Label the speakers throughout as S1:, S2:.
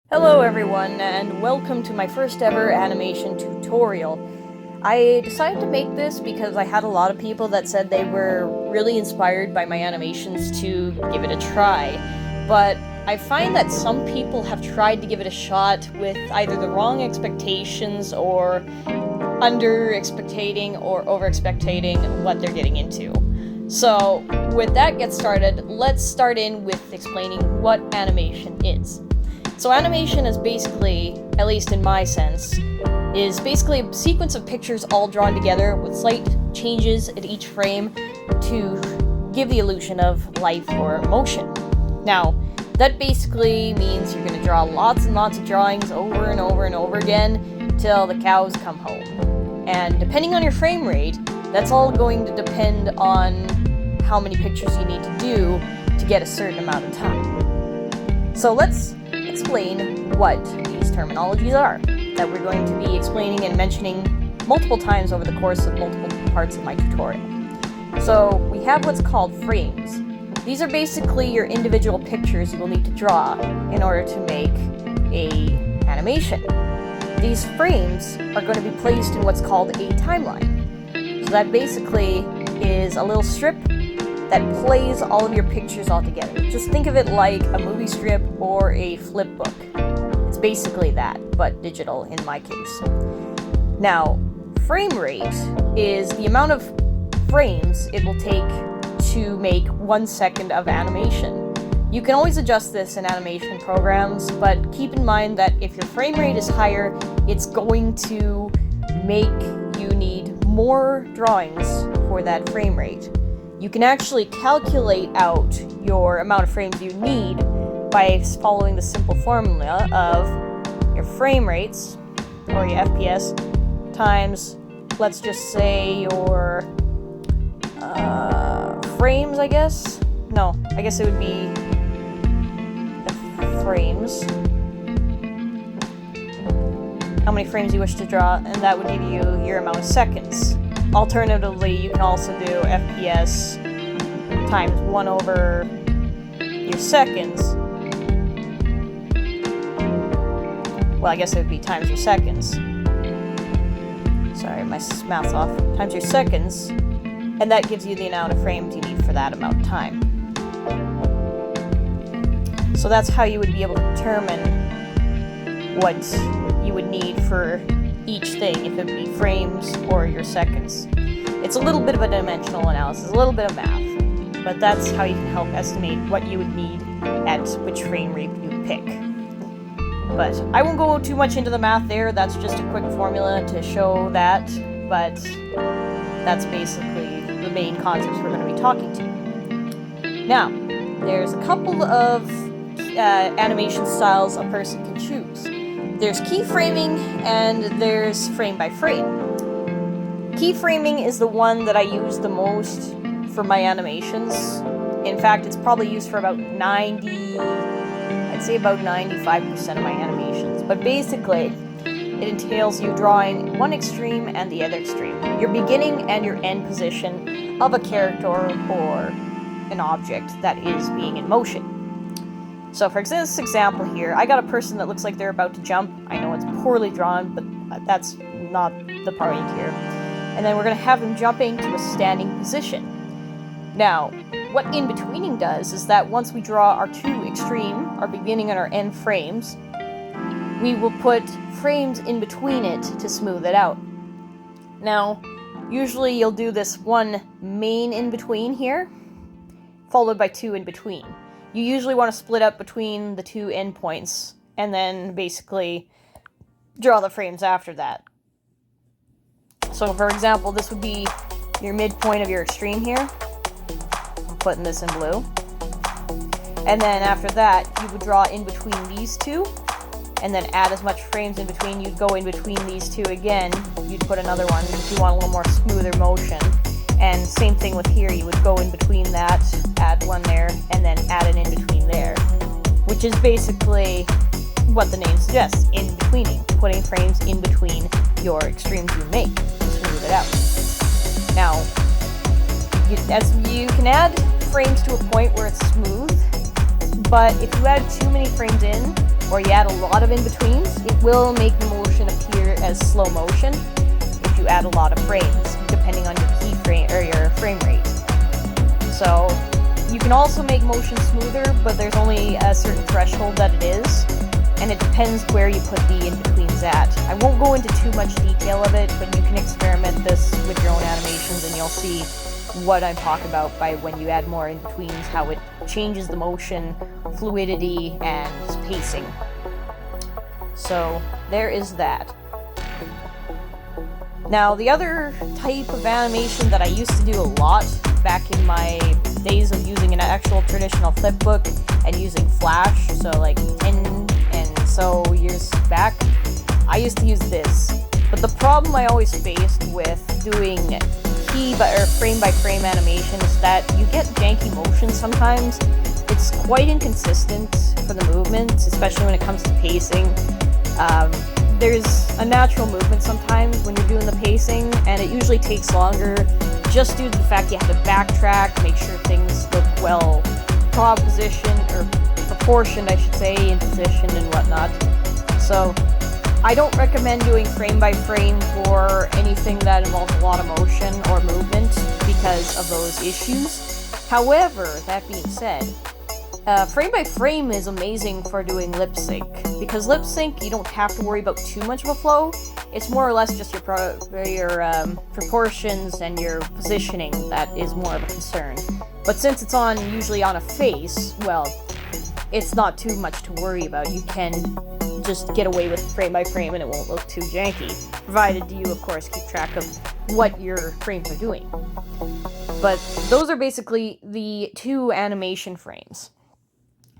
S1: Hello everyone, and welcome to my first ever animation tutorial. I decided to make this because I had a lot of people that said they were really inspired by my animations to give it a try, but I find that some people have tried to give it a shot with either the wrong expectations or under-expectating or over-expectating what they're getting into. So, with that get started, let's start in with explaining what animation is. So animation is basically, at least in my sense, is basically a sequence of pictures all drawn together with slight changes at each frame to give the illusion of life or motion. Now, that basically means you're going to draw lots and lots of drawings over and over and over again till the cows come home. And depending on your frame rate, that's all going to depend on how many pictures you need to do to get a certain amount of time. So let's explain what these terminologies are that we're going to be explaining and mentioning multiple times over the course of multiple parts of my tutorial. So we have what's called frames. These are basically your individual pictures you will need to draw in order to make an animation. These frames are going to be placed in what's called a timeline. So that basically is a little strip that plays all of your pictures all together. Just think of it like a movie strip or a flip book. It's basically that, but digital in my case. Now, frame rate is the amount of frames it will take to make 1 second of animation. You can always adjust this in animation programs, but keep in mind that if your frame rate is higher, it's going to make you need more drawings for that frame rate. You can actually calculate out your amount of frames you need by following the simple formula of your frame rates, or your FPS, times, let's just say, your frames, I guess? No, I guess it would be the frames. How many frames you wish to draw, and that would give you your amount of seconds. Alternatively, you can also do FPS times 1 over your seconds. Well, I guess it would be times your seconds. Sorry, my math's off. Times your seconds, and that gives you the amount of frames you need for that amount of time. So that's how you would be able to determine what you would need for each thing, if it would be frames or your seconds. It's a little bit of a dimensional analysis, a little bit of math, but that's how you can help estimate what you would need at which frame rate you pick. But I won't go too much into the math there, that's just a quick formula to show that, but that's basically the main concepts we're going to be talking to. Now, there's a couple of animation styles a person can choose. There's keyframing and there's frame by frame. Keyframing is the one that I use the most for my animations. In fact, it's probably used for about 95% of my animations. But basically, it entails you drawing one extreme and the other extreme. Your beginning and your end position of a character or an object that is being in motion. So for this example here, I got a person that looks like they're about to jump. I know it's poorly drawn, but that's not the point here. And then we're going to have them jumping to a standing position. Now, what in-betweening does is that once we draw our two extreme, our beginning and our end frames, we will put frames in between it to smooth it out. Now, usually you'll do this one main in-between here, followed by two in-between. You usually want to split up between the two endpoints, and then basically draw the frames after that. So for example, this would be your midpoint of your extreme here. I'm putting this in blue. And then after that, you would draw in between these two, and then add as much frames in between. You'd go in between these two again. You'd put another one if you want a little more smoother motion. And same thing with here, you would go in between that, add one there, and then add an in-between there. Which is basically what the name suggests, in-betweening. Putting frames in between your extremes you make to smooth it out. Now, you can add frames to a point where it's smooth, but if you add too many frames in, or you add a lot of in-betweens, it will make the motion appear as slow motion if you add a lot of frames, depending on your keyframe or your frame rate. So you can also make motion smoother, but there's only a certain threshold that it is, and it depends where you put the in-betweens at. I won't go into too much detail of it, but you can experiment this with your own animations and you'll see what I'm talking about by when you add more in-betweens, how it changes the motion, fluidity, and pacing. So there is that. Now, the other type of animation that I used to do a lot back in my days of using an actual traditional flipbook and using Flash, so like 10 and so years back, I used to use this. But the problem I always faced with doing frame by frame animation is that you get janky motion sometimes. It's quite inconsistent for the movements, especially when it comes to pacing. There's a natural movement sometimes when you're doing the pacing, and it usually takes longer just due to the fact you have to backtrack, make sure things look well proportioned, I should say, in position and whatnot. So I don't recommend doing frame by frame for anything that involves a lot of motion or movement because of those issues. However, that being said, frame by frame is amazing for doing lip sync, because lip sync you don't have to worry about too much of a flow. It's more or less just your proportions and your positioning that is more of a concern. But since it's usually on a face, well, it's not too much to worry about. You can just get away with frame by frame and it won't look too janky, provided you of course keep track of what your frames are doing. But those are basically the two animation frames.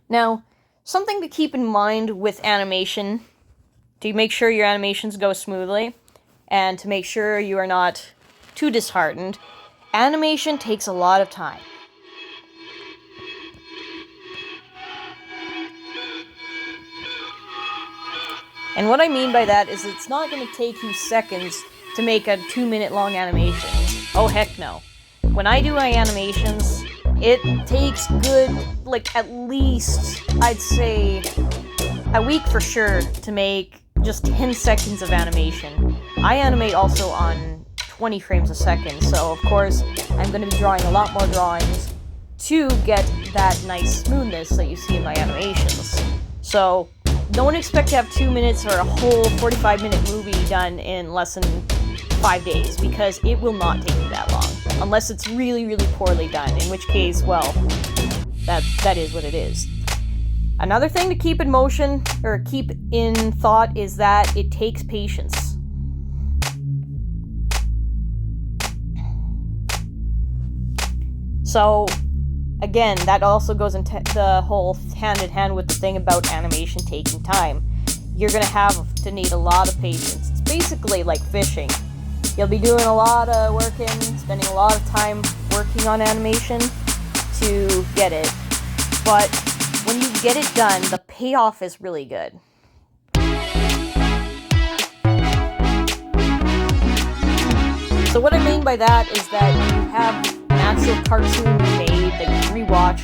S1: Now, something to keep in mind with animation, to make sure your animations go smoothly, and to make sure you are not too disheartened, animation takes a lot of time. And what I mean by that is it's not going to take you seconds to make a 2-minute long animation. Oh heck no. When I do my animations, it takes at least, I'd say, a week for sure to make just 10 seconds of animation. I animate also on 20 frames a second, so of course I'm going to be drawing a lot more drawings to get that nice smoothness that you see in my animations. So don't expect to have 2 minutes or a whole 45-minute movie done in less than 5 days, because it will not take you that long, unless it's really, really poorly done, in which case, well, that is what it is. Another thing to keep in thought is that it takes patience. So, again, that also goes into the whole hand-in-hand with the thing about animation taking time. You're going to have to need a lot of patience. It's basically like fishing. You'll be doing a lot of working, spending a lot of time working on animation to get it. But when you get it done, the payoff is really good. So what I mean by that is that you have an actual cartoon you made that you can rewatch,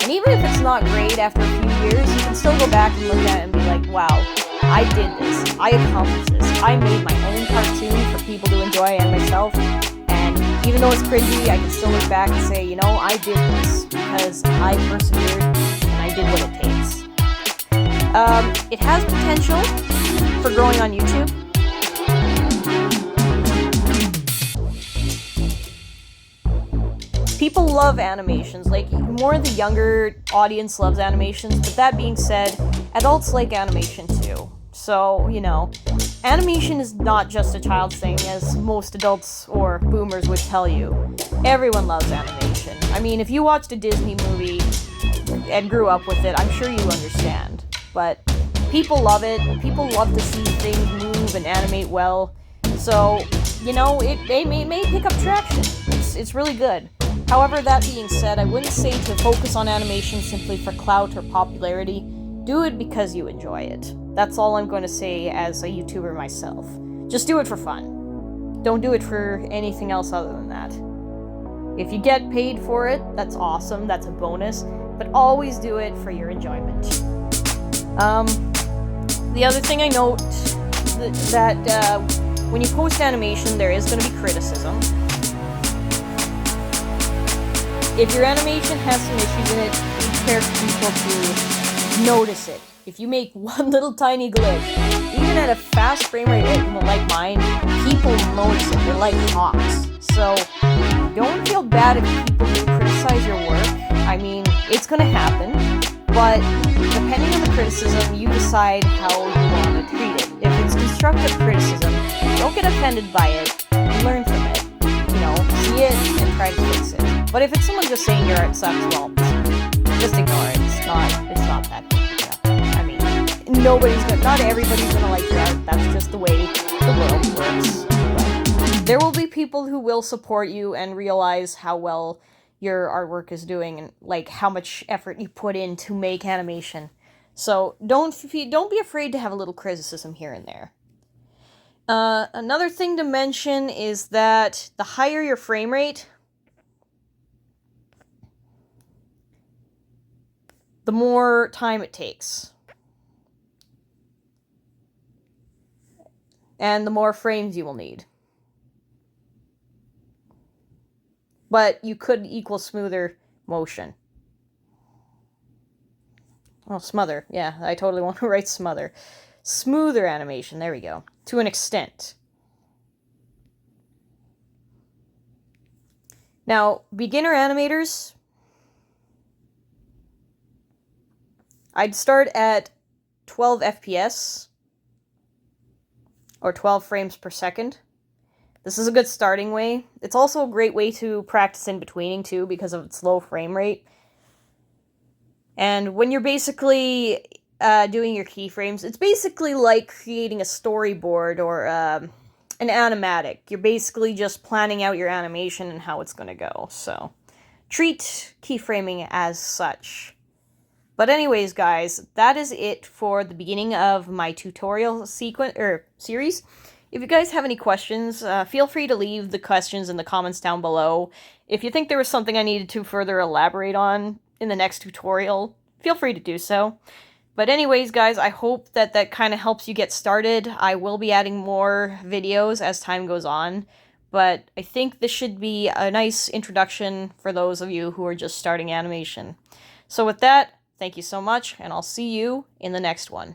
S1: and even if it's not great after a few years, you can still go back and look at it and be like, wow, I did this, I accomplished this, I made my own cartoon for people to enjoy and myself, and even though it's cringy, I can still look back and say, you know, I did this because I persevered and I did what it takes. It has potential for growing on YouTube. People love animations, like more the younger audience loves animations, but that being said, adults like animation too. So, you know, animation is not just a child's thing, as most adults or boomers would tell you. Everyone loves animation. I mean, if you watched a Disney movie and grew up with it, I'm sure you understand. But people love it. People love to see things move and animate well. So, you know, it may pick up traction. It's really good. However, that being said, I wouldn't say to focus on animation simply for clout or popularity. Do it because you enjoy it. That's all I'm going to say as a YouTuber myself. Just do it for fun. Don't do it for anything else other than that. If you get paid for it, that's awesome, that's a bonus, but always do it for your enjoyment. The other thing I note that when you post animation, there is going to be criticism. If your animation has some issues in it, be prepared for people to notice it. If you make one little tiny glitch, even at a fast frame rate like mine, people notice it. They're like hawks. So don't feel bad if people criticize your work. I mean, it's going to happen, but depending on the criticism, you decide how you want to treat it. If it's constructive criticism, don't get offended by it. Learn from it. You know, see it and try to fix it. But if it's someone just saying your art sucks, well, just ignore it. It's not that big. Yeah. I mean, not everybody's gonna like your art. That's just the way the world works. But there will be people who will support you and realize how well your artwork is doing and like how much effort you put in to make animation. So don't be afraid to have a little criticism here and there. Another thing to mention is that the higher your frame rate, the more time it takes. And the more frames you will need. But you could equal smoother motion. Oh, smother. Yeah, I totally want to write smother. Smoother animation, there we go. To an extent. Now, beginner animators, I'd start at 12 FPS, or 12 frames per second. This is a good starting way. It's also a great way to practice in betweening too, because of its low frame rate. And when you're basically doing your keyframes, it's basically like creating a storyboard or an animatic. You're basically just planning out your animation and how it's going to go. So treat keyframing as such. But anyways, guys, that is it for the beginning of my tutorial series. If you guys have any questions, feel free to leave the questions in the comments down below. If you think there was something I needed to further elaborate on in the next tutorial, feel free to do so. But anyways, guys, I hope that kind of helps you get started. I will be adding more videos as time goes on, but I think this should be a nice introduction for those of you who are just starting animation. So with that, thank you so much, and I'll see you in the next one.